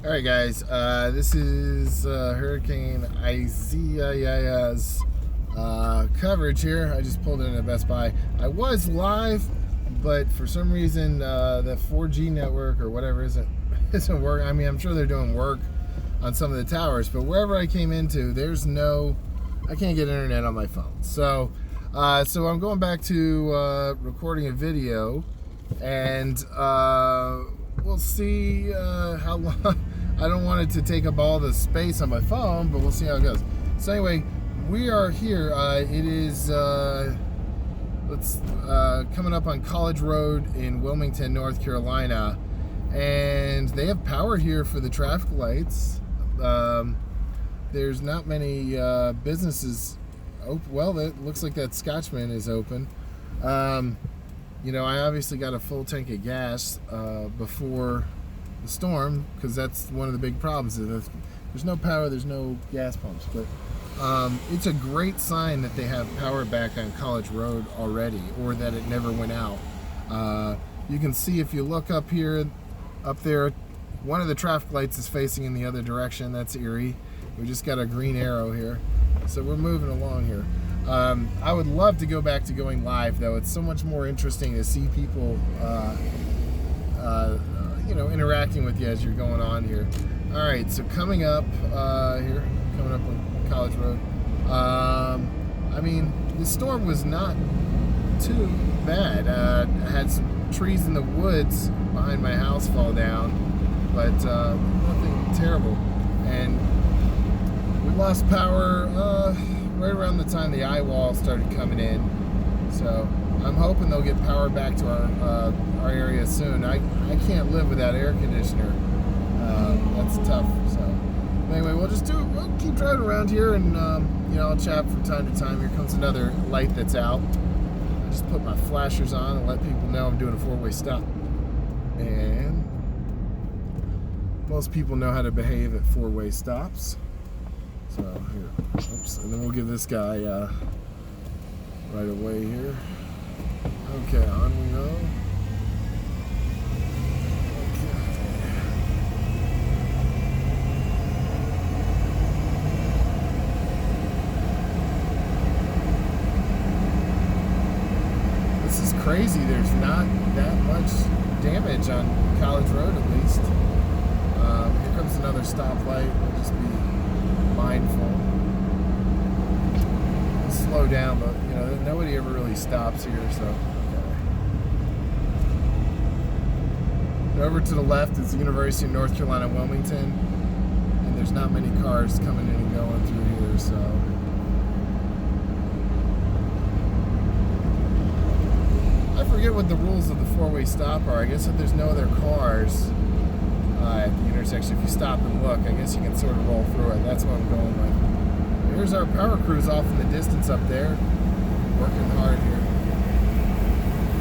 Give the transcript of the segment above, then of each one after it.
All right, guys. This is Hurricane Isaias coverage here. I just pulled in at Best Buy. I was live, but for some reason the 4G network or whatever isn't working. I mean, I'm sure they're doing work on some of the towers, but wherever I came into, I can't get internet on my phone. So I'm going back to recording a video, and we'll see how long. I don't want it to take up all the space on my phone, but we'll see how it goes. So anyway, we are here. It is coming up on College Road in Wilmington, North Carolina, and they have power here for the traffic lights. There's not many businesses open. Well, it looks like that Scotchman is open. You know, I obviously got a full tank of gas before the storm, because that's one of the big problems. There's no power, there's no gas pumps, but it's a great sign that they have power back on College Road already, or that it never went out. You can see if you look up there, one of the traffic lights is facing in the other direction. That's Erie. We just got a green arrow here, so we're moving along here. I would love to go back to going live, though. It's so much more interesting to see people interacting with you as you're going on here. All right, so coming up on College Road. I mean, the storm was not too bad. I had some trees in the woods behind my house fall down, but nothing terrible. And we lost power right around the time the eye wall started coming in. So I'm hoping they'll get power back to our area soon. I can't live without air conditioner. That's tough. So anyway, we'll keep driving around here, and I'll chat from time to time. Here comes another light that's out. I just put my flashers on and let people know I'm doing a four-way stop. And most people know how to behave at four-way stops. So here, oops, and then we'll give this guy right away here. Okay, on we go. This is crazy. There's not that much damage on College Road, at least. Here comes another stoplight. We'll just be mindful. We'll slow down, but nobody ever really stops here, so okay. Over to the left is the University of North Carolina, Wilmington, and there's not many cars coming in and going through here, so I forget what the rules of the four-way stop are. I guess if there's no other cars at the intersection, if you stop and look, I guess you can sort of roll through it. That's what I'm going with. Here's our power crews off in the distance up there, working hard here.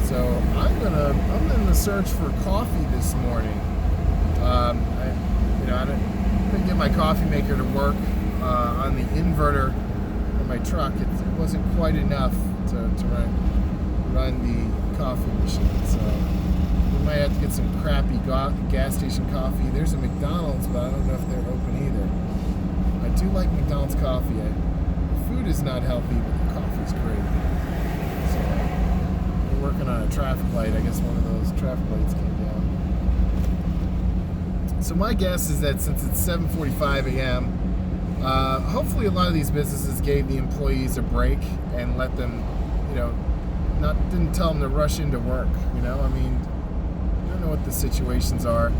So I'm gonna search for coffee this morning. I couldn't get my coffee maker to work on the inverter of my truck. It wasn't quite enough to run the coffee machine. So we might have to get some crappy gas station coffee. There's a McDonald's, but I don't know if they're open either. I do like McDonald's coffee. The food is not healthy, but the coffee's great. So we're working on a traffic light. I guess one of those traffic lights came down. So my guess is that since it's 7:45 a.m., hopefully a lot of these businesses gave the employees a break and let them, didn't tell them to rush into work. I mean, I don't know what the situations are,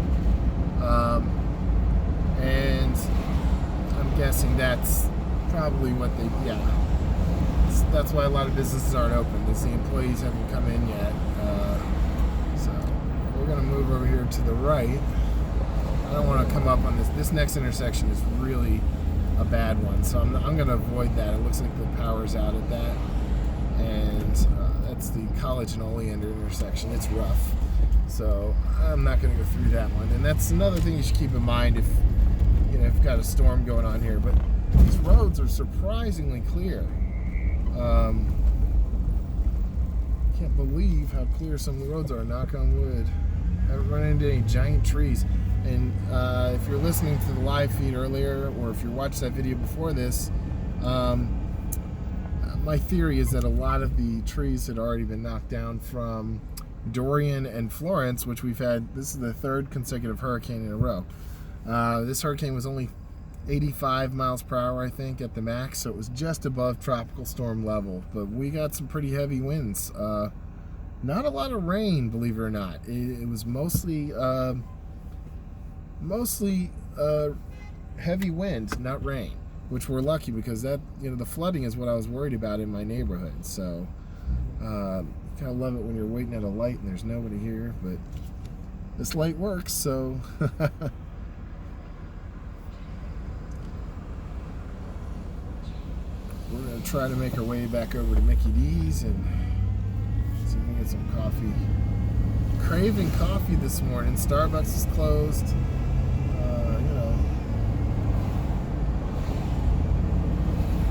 and I'm guessing that's probably what that's why a lot of businesses aren't open, because the employees haven't come in yet. So we're going to move over here to the right. I don't want to come up on this next intersection is really a bad one, so I'm going to avoid that. It looks like the power's out at that, and that's the College and Oleander intersection. It's rough, so I'm not going to go through that one. And that's another thing you should keep in mind if you've got a storm going on here. But these roads are surprisingly clear. Can't believe how clear some of the roads are. Knock on wood. haven't run into any giant trees. And if you're listening to the live feed earlier, or if you watched that video before this, my theory is that a lot of the trees had already been knocked down from Dorian and Florence, which we've had. This is the third consecutive hurricane in a row. This hurricane was only 85 miles per hour, I think, at the max, so it was just above tropical storm level. But we got some pretty heavy winds. Not a lot of rain, believe it or not. It was mostly heavy wind, not rain, which we're lucky, because that, the flooding is what I was worried about in my neighborhood. So kind of love it when you're waiting at a light and there's nobody here, but this light works, so we're going to try to make our way back over to Mickey D's and see if we can get some coffee. Craving coffee this morning. Starbucks is closed.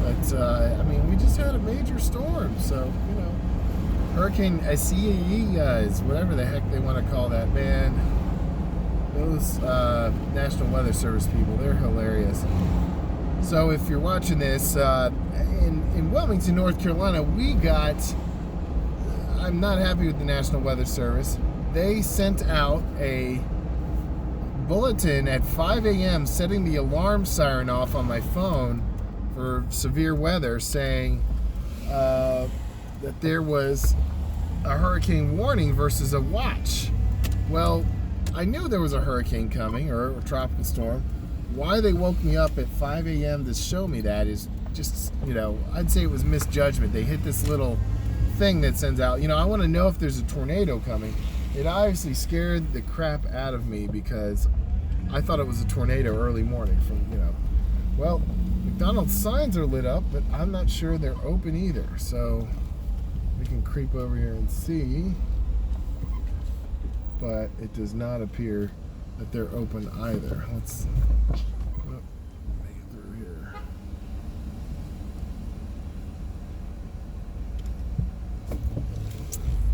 But, I mean, we just had a major storm, so, Hurricane Isaias, whatever the heck they want to call that, man. Those National Weather Service people, they're hilarious. So if you're watching this, in Wilmington, North Carolina, I'm not happy with the National Weather Service. They sent out a bulletin at 5 a.m. setting the alarm siren off on my phone for severe weather, saying that there was a hurricane warning versus a watch. Well, I knew there was a hurricane coming, or a tropical storm. Why they woke me up at 5 a.m. to show me that is just, I'd say it was misjudgment. They hit this little thing that sends out, I want to know if there's a tornado coming. It obviously scared the crap out of me, because I thought it was a tornado early morning from, well, McDonald's signs are lit up, but I'm not sure they're open either. So we can creep over here and see, but it does not appear that they're open either. Let's make it through here.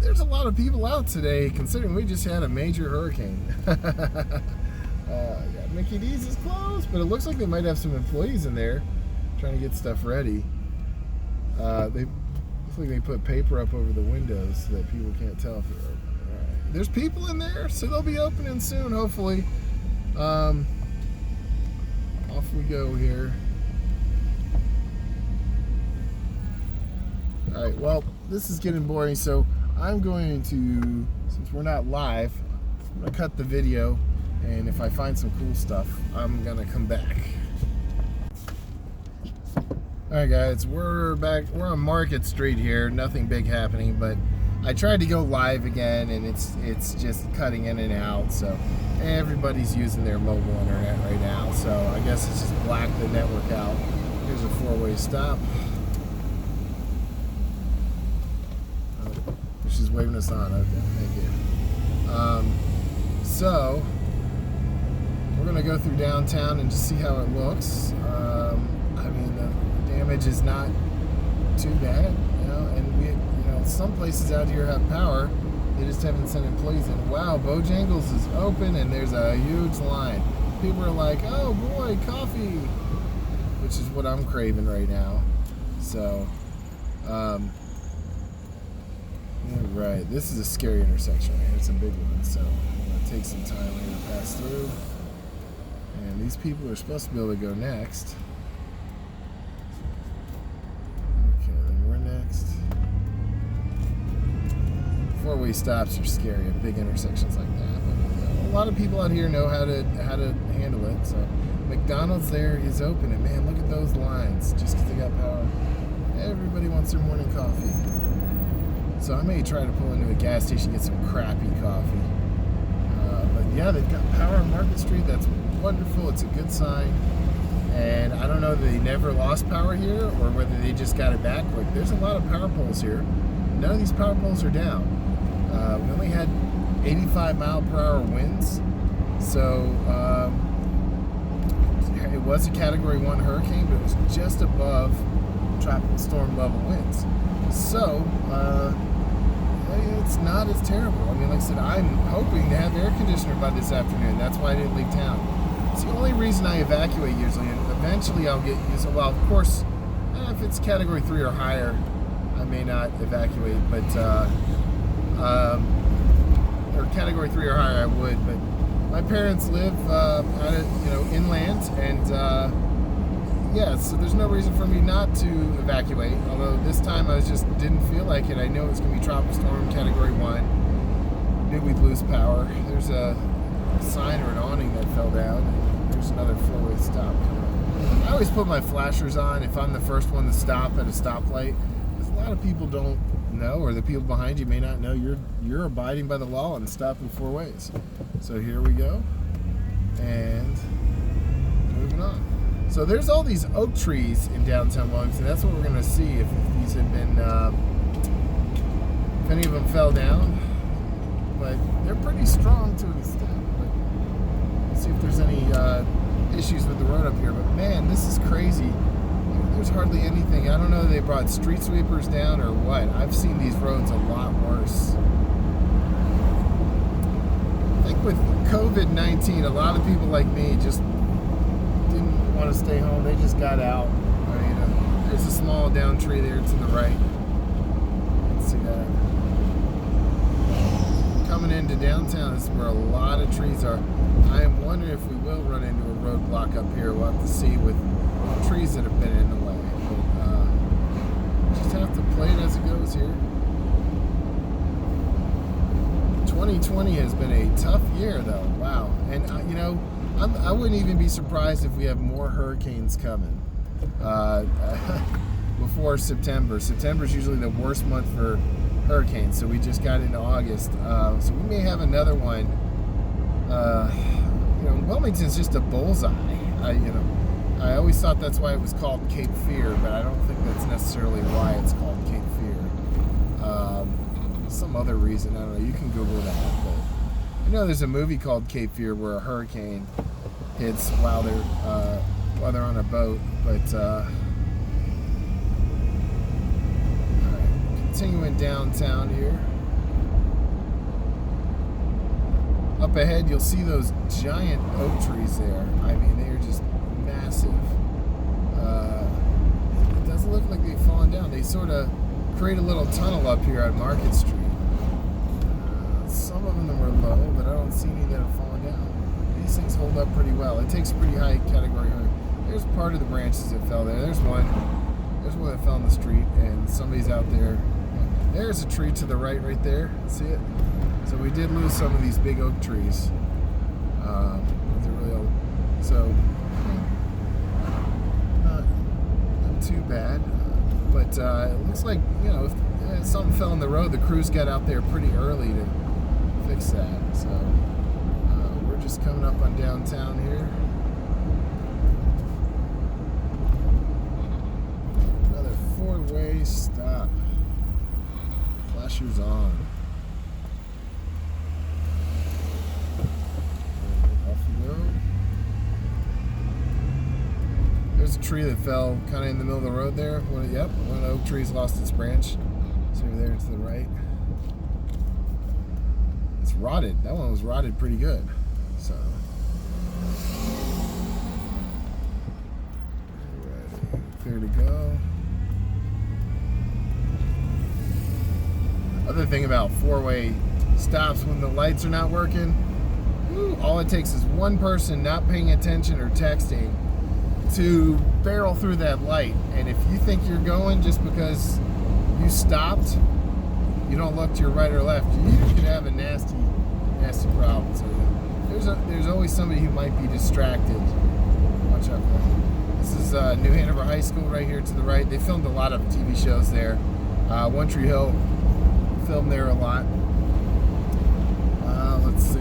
There's a lot of people out today, considering we just had a major hurricane. Mickey D's is closed, but it looks like they might have some employees in there trying to get stuff ready. They looks like they put paper up over the windows so that people can't tell if they're open. All right. There's people in there, so they'll be opening soon, hopefully. Off we go here. All right, well, this is getting boring, so I'm going to, since we're not live, I'm going to cut the video, and if I find some cool stuff, I'm going to come back. Alright guys, we're back. We're on Market Street here. Nothing big happening, but I tried to go live again, and it's just cutting in and out, so everybody's using their mobile internet right now, so I guess it's just blacked the network out. Here's a four-way stop. She's waving us on. Okay, thank you. So we're gonna go through downtown and just see how it looks. I mean, the damage is not too bad, and we, some places out here have power. They just haven't sent employees in. Wow, Bojangles is open and there's a huge line. People are like, oh boy, coffee, which is what I'm craving right now. So, right, this is a scary intersection, man. It's a big one, so I'm going to take some time here to pass through. And these people are supposed to be able to go next. Okay, then we're next. Four-way stops are scary at big intersections like that. But, a lot of people out here know how to handle it. So McDonald's there is open, and man, look at those lines. Just because they got power, everybody wants their morning coffee. So I may try to pull into a gas station, get some crappy coffee. But yeah, they've got power on Market Street. That's wonderful. It's a good sign. And I don't know that they never lost power here or whether they just got it back. Like, there's a lot of power poles here. None of these power poles are down. We only had 85-mile-per-hour winds. So it was a Category 1 hurricane, but it was just above tropical storm level winds. So, it's not as terrible. I mean, like I said, I'm hoping to have air conditioner by this afternoon. That's why I didn't leave town. It's the only reason I evacuate usually, and eventually I'll get used to. Well, of course, if it's category 3 or higher, I may not evacuate, but or category 3 or higher, I would. But my parents live out at, inland, and yeah, so there's no reason for me not to evacuate. Although this time I just didn't feel like it. I knew it was going to be tropical storm category 1. Knew we'd lose power. There's a sign or an awning that fell down. There's another 4-way stop coming up. I always put my flashers on if I'm the first one to stop at a stoplight, because a lot of people don't know, or the people behind you may not know you're abiding by the law and stopping 4 ways. So here we go, and moving on. So there's all these oak trees in downtown Wilmington. That's what we're going to see if these had been, if any of them fell down. But they're pretty strong to an extent. But let's see if there's any issues with the road up here. But man, this is crazy. There's hardly anything. I don't know if they brought street sweepers down or what. I've seen these roads a lot worse. I think with COVID-19, a lot of people like me just didn't want to stay home. They just got out. I mean, there's a small down tree there to the right. Let's see that. Coming into downtown, this is where a lot of trees are. I am wondering if we will run into a roadblock up here. We'll have to see with trees that have been in the way. But, just have to play it as it goes here. 2020 has been a tough year, though. Wow. And, I wouldn't even be surprised if we have more hurricanes coming before September. September's usually the worst month for hurricanes, so we just got into August. So we may have another one. Wilmington's just a bullseye. I always thought that's why it was called Cape Fear, but I don't think that's necessarily why it's called Cape Fear. Some other reason, I don't know. You can Google that, but I know there's a movie called Cape Fear where a hurricane hits while they're on a boat. But all right, continuing downtown here. Up ahead, you'll see those giant oak trees there. I mean, they are just massive. It doesn't look like they've fallen down. They sort of create a little tunnel up here on Market Street. Some of them were low, but I don't see any that have fallen down. These things hold up pretty well. It takes a pretty high category. There's part of the branches that fell there. There's one that fell in the street, and somebody's out there. There's a tree to the right there. See it? So we did lose some of these big oak trees. They're really old. So not too bad. But it looks like, if something fell in the road, the crews got out there pretty early to fix that. So we're just coming up on downtown here. Another 4-way stop. Flashers on. Off we go. There's a tree that fell kind of in the middle of the road there. One of the oak trees lost its branch. It's over there to the right. It's rotted. That one was rotted pretty good. So. Ready. Clear to go. Other thing about 4-way stops, when the lights are not working, all it takes is one person not paying attention or texting to barrel through that light. And if you think you're going just because you stopped, you don't look to your right or left, you could have a nasty problem. So there's always somebody who might be distracted. Watch out for that. This is New Hanover High School right here to the right. They filmed a lot of TV shows there. One Tree Hill filmed there a lot. Let's see.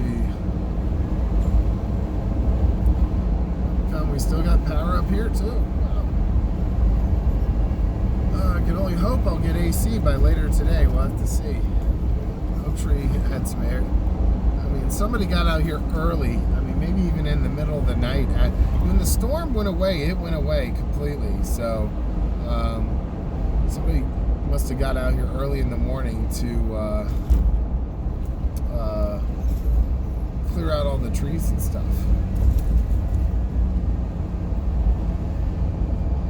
We still got power up here too. Wow. I can only hope I'll get AC by later today. We'll have to see. Oak tree had some air. I mean, somebody got out here early. I mean, maybe even in the middle of the night. When the storm went away, it went away completely. So somebody must have got out here early in the morning to clear out all the trees and stuff.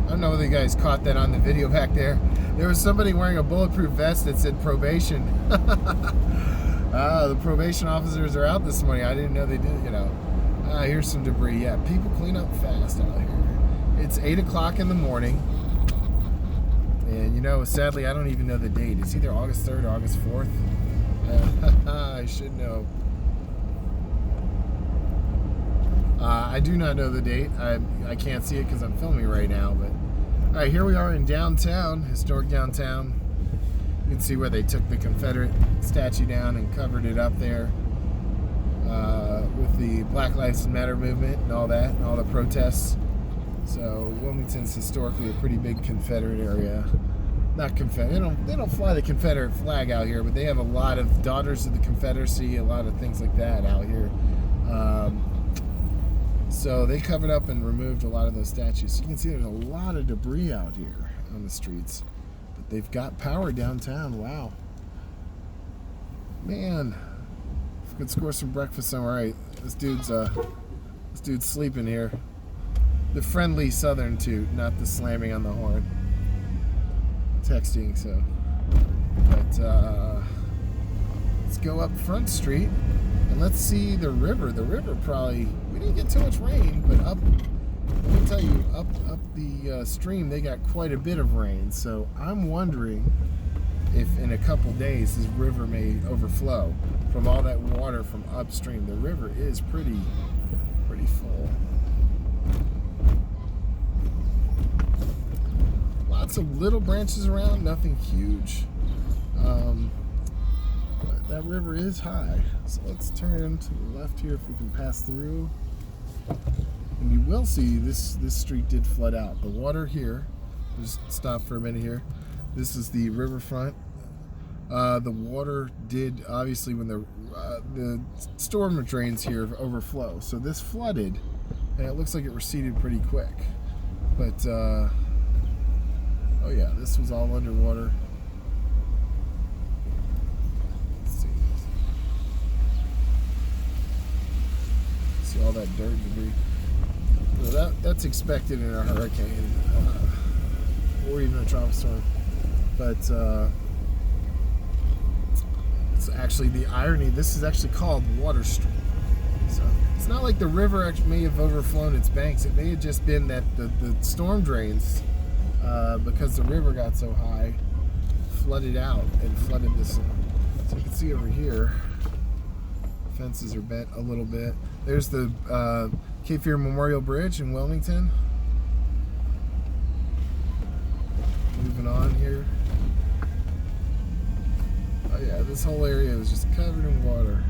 I don't know whether you guys caught that on the video back there. There was somebody wearing a bulletproof vest that said probation. The probation officers are out this morning. I didn't know they did, you know. Here's some debris. Yeah, people clean up fast out here. It's 8 o'clock in the morning. And, you know, sadly, I don't even know the date. It's either August 3rd or August 4th. I should know. I do not know the date. I can't see it because I'm filming right now. But all right, here we are in downtown, historic downtown. You can see where they took the Confederate statue down and covered it up there with the Black Lives Matter movement and all that, and all the protests. So Wilmington's historically a pretty big Confederate area. Not Confederate. They don't fly the Confederate flag out here, but they have a lot of Daughters of the Confederacy, a lot of things like that out here. So they covered up and removed a lot of those statues. So you can see there's a lot of debris out here on the streets. But they've got power downtown. Wow. Man. If we could score some breakfast somewhere. All right. This dude's sleeping here. The friendly southern toot, not the slamming on the horn. Texting, so. But let's go up Front Street and let's see the river. The river probably, we didn't get too much rain, but up, let me tell you, up the stream, they got quite a bit of rain. So I'm wondering if in a couple days this river may overflow from all that water from upstream. The river is pretty full. Lots of little branches around, nothing huge. But that river is high. So let's turn to the left here if we can pass through. And you will see this street did flood out. The water here, just stop for a minute here. This is the Riverfront. The water did, obviously, when the storm drains here overflow. So this flooded, and it looks like it receded pretty quick. But, oh yeah, this was all underwater. Let's see. See all that dirt debris. Well, that's expected in a hurricane, or even a tropical storm. But, it's actually the irony, this is actually called Water Street. So it's not like the river actually may have overflown its banks. It may have just been that the storm drains, because the river got so high, flooded out and flooded this. So you can see over here, fences are bent a little bit. There's the Cape Fear Memorial Bridge in Wilmington. Moving on here. Oh yeah, this whole area was just covered in water.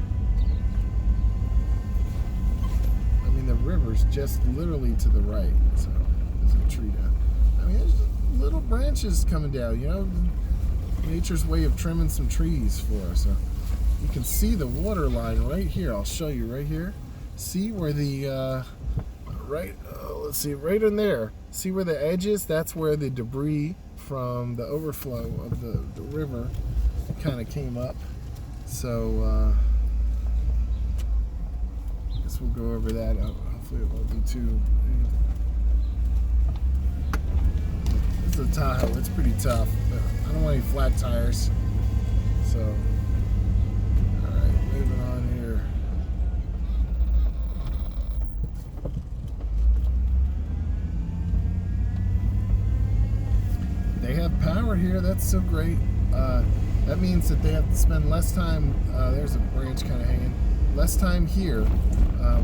I mean, the river's just literally to the right. So there's a tree down. I mean, there's little branches coming down, you know, nature's way of trimming some trees for us. So you can see the water line right here. I'll show you right here. See where the, let's see, right in there. See where the edge is? That's where the debris from the overflow of the river kind of came up. So I guess we'll go over that. Hopefully it won't be too. This is a Tahoe. It's pretty tough, but I don't want any flat tires. So, all right, moving on here. They have power here. That's so great. That means that they have to spend less time, there's a branch kind of hanging, less time here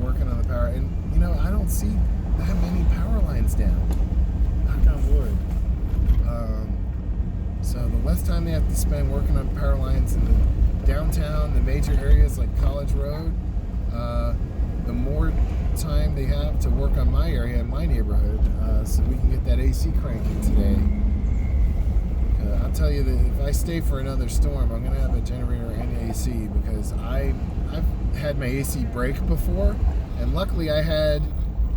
working on the power. And, you know, I don't see that many power lines down. Knock on wood. So the less time they have to spend working on power lines in the downtown, the major areas like College Road, the more time they have to work on my area and my neighborhood, so we can get that AC cranking today. I'll tell you that if I stay for another storm, I'm going to have a generator and AC, because I've had my AC break before, and luckily I had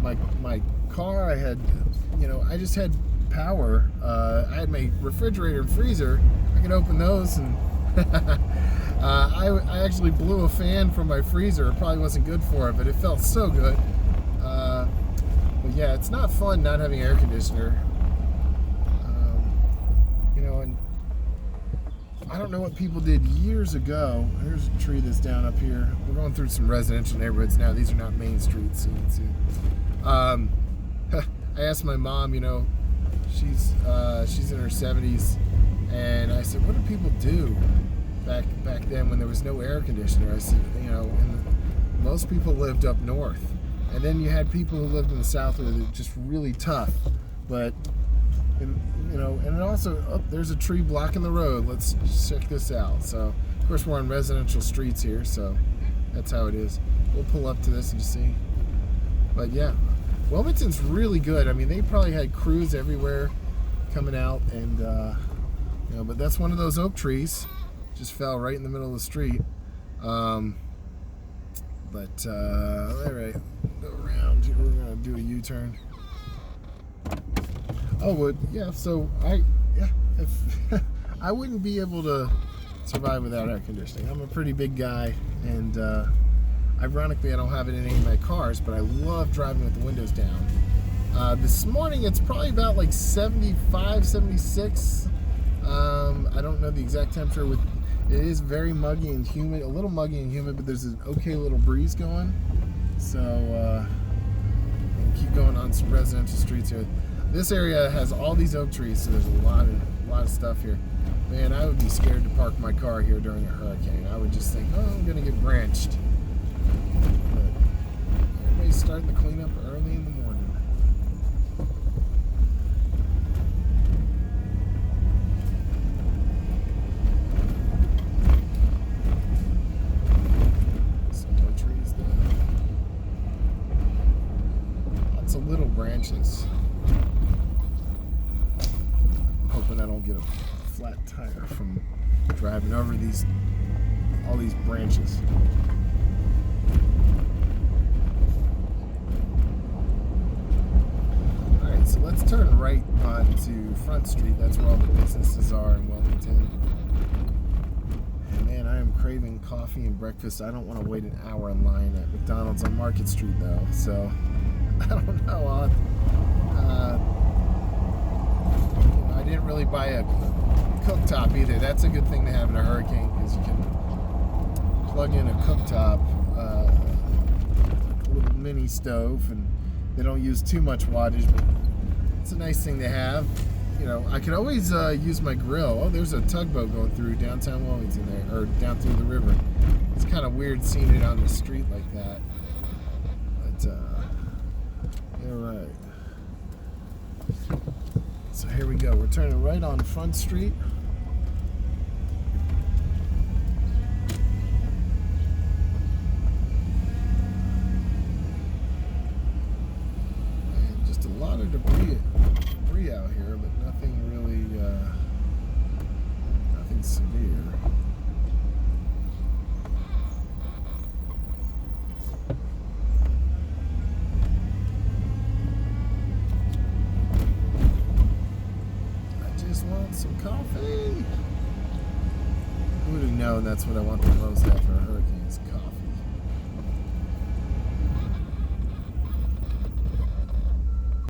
my car, I had, you know, I just had power. I had my refrigerator and freezer. I could open those and I actually blew a fan from my freezer. It probably wasn't good for it, but it felt so good. But yeah, it's not fun not having air conditioner. And I don't know what people did years ago. Here's a tree that's down up here. We're going through some residential neighborhoods now. These are not main streets, so you can see. I asked my mom, she's in her 70s, and I said, what do people do back then when there was no air conditioner? I said, most people lived up north, and then you had people who lived in the south where they're just really tough. But and also, there's a tree blocking the road. Let's check this out. So, of course, we're on residential streets here, so that's how it is. We'll pull up to this and see. But yeah, Wilmington's really good. I mean, they probably had crews everywhere coming out, and but that's one of those oak trees. Just fell right in the middle of the street. All right, go around here. We're gonna do a U-turn. Oh, well, yeah. So I wouldn't be able to survive without air conditioning. I'm a pretty big guy, and ironically, I don't have it in any of my cars, but I love driving with the windows down. This morning, it's probably about like 75, 76. I don't know the exact temperature. It is very muggy and humid, a little muggy and humid, but there's an okay little breeze going. So we'll keep going on some residential streets here. This area has all these oak trees, so there's a lot of stuff here. Man, I would be scared to park my car here during a hurricane. I would just think, I'm gonna get branched. But everybody's starting to clean up early in the morning. Some more trees there. Lots of little branches. Hoping I don't get a flat tire from driving over all these branches. Alright, so let's turn right onto Front Street. That's where all the businesses are in Wilmington. And man, I am craving coffee and breakfast. I don't want to wait an hour in line at McDonald's on Market Street though, so I don't know. I didn't really buy a cooktop either. That's a good thing to have in a hurricane, because you can plug in a cooktop, a little mini stove, and they don't use too much wattage, but it's a nice thing to have. I could always use my grill. Oh, there's a tugboat going through downtown Wilmington there, or down through the river. It's kind of weird seeing it on the street like that. But, all right. So here we go. We're turning right on Front Street. And just a lot of debris out here, but nothing really, nothing severe. Want some coffee? Who would have known that's what I want the most after a hurricane is coffee.